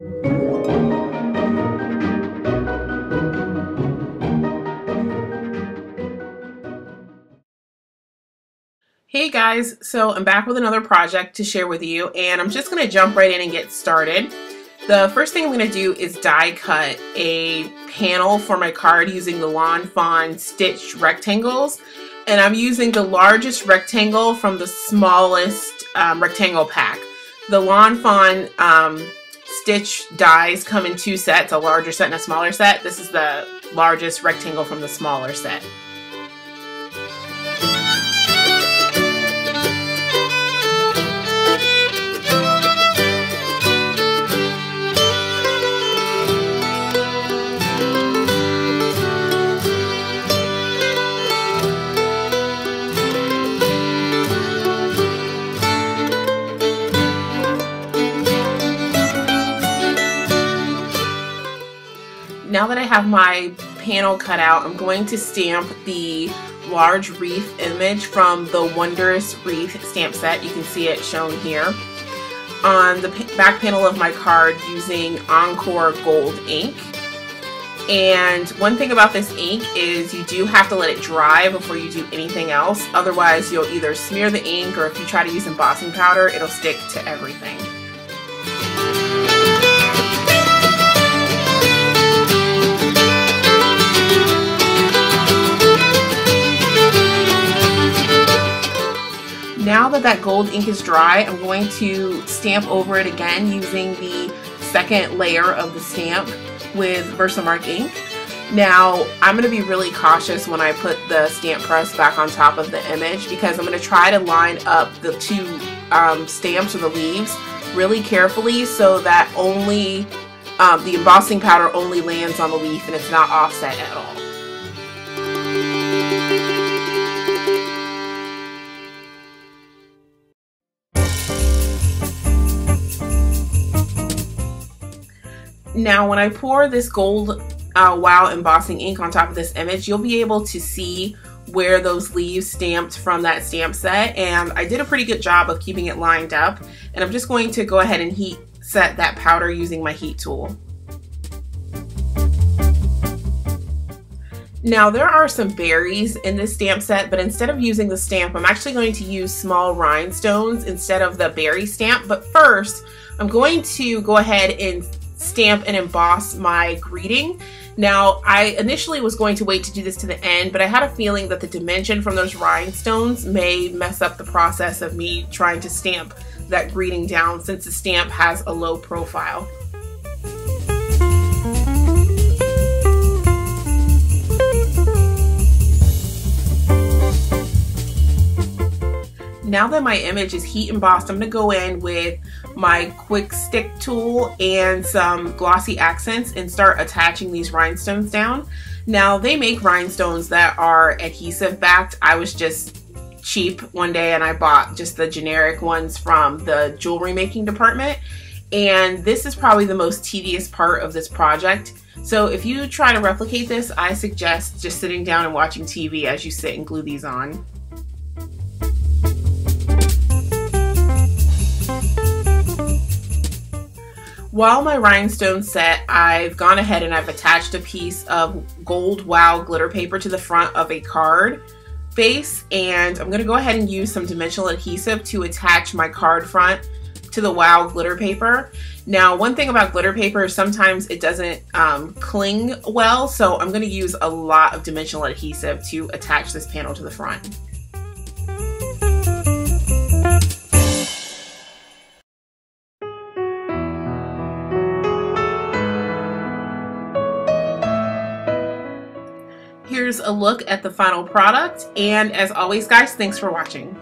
Hey guys, so I'm back with another project to share with you, and I'm just going to jump right in and get started. The first thing I'm going to do is die cut a panel for my card using the Lawn Fawn stitch rectangles, and I'm using the largest rectangle from the smallest rectangle pack. The Lawn Fawn stitch dies come in two sets, a larger set and a smaller set. This is the largest rectangle from the smaller set. Now that I have my panel cut out, I'm going to stamp the large wreath image from the Wondrous Wreath stamp set. You can see it shown here on the back panel of my card using Encore Gold ink. And one thing about this ink is you do have to let it dry before you do anything else. Otherwise, you'll either smear the ink, or if you try to use embossing powder, it'll stick to everything. Now that gold ink is dry, I'm going to stamp over it again using the second layer of the stamp with Versamark ink. Now, I'm going to be really cautious when I put the stamp press back on top of the image, because I'm going to try to line up the two stamps or the leaves really carefully so that only the embossing powder only lands on the leaf and it's not offset at all. Now, when I pour this gold Wow embossing ink on top of this image, you'll be able to see where those leaves stamped from that stamp set, and I did a pretty good job of keeping it lined up. And I'm just going to go ahead and heat set that powder using my heat tool. Now, there are some berries in this stamp set, but instead of using the stamp, I'm actually going to use small rhinestones instead of the berry stamp. But first, I'm going to go ahead and stamp and emboss my greeting. Now, I initially was going to wait to do this to the end, but I had a feeling that the dimension from those rhinestones may mess up the process of me trying to stamp that greeting down, since the stamp has a low profile. Now that my image is heat embossed, I'm going to go in with my quick stick tool and some glossy accents and start attaching these rhinestones down. Now, they make rhinestones that are adhesive backed. I was just cheap one day and I bought just the generic ones from the jewelry making department. And this is probably the most tedious part of this project. So if you try to replicate this, I suggest just sitting down and watching TV as you sit and glue these on. While my rhinestone's set, I've gone ahead and I've attached a piece of gold Wow glitter paper to the front of a card base, and I'm going to go ahead and use some dimensional adhesive to attach my card front to the Wow glitter paper. Now, one thing about glitter paper is sometimes it doesn't cling well, so I'm going to use a lot of dimensional adhesive to attach this panel to the front. Here's a look at the final product, and as always guys, thanks for watching.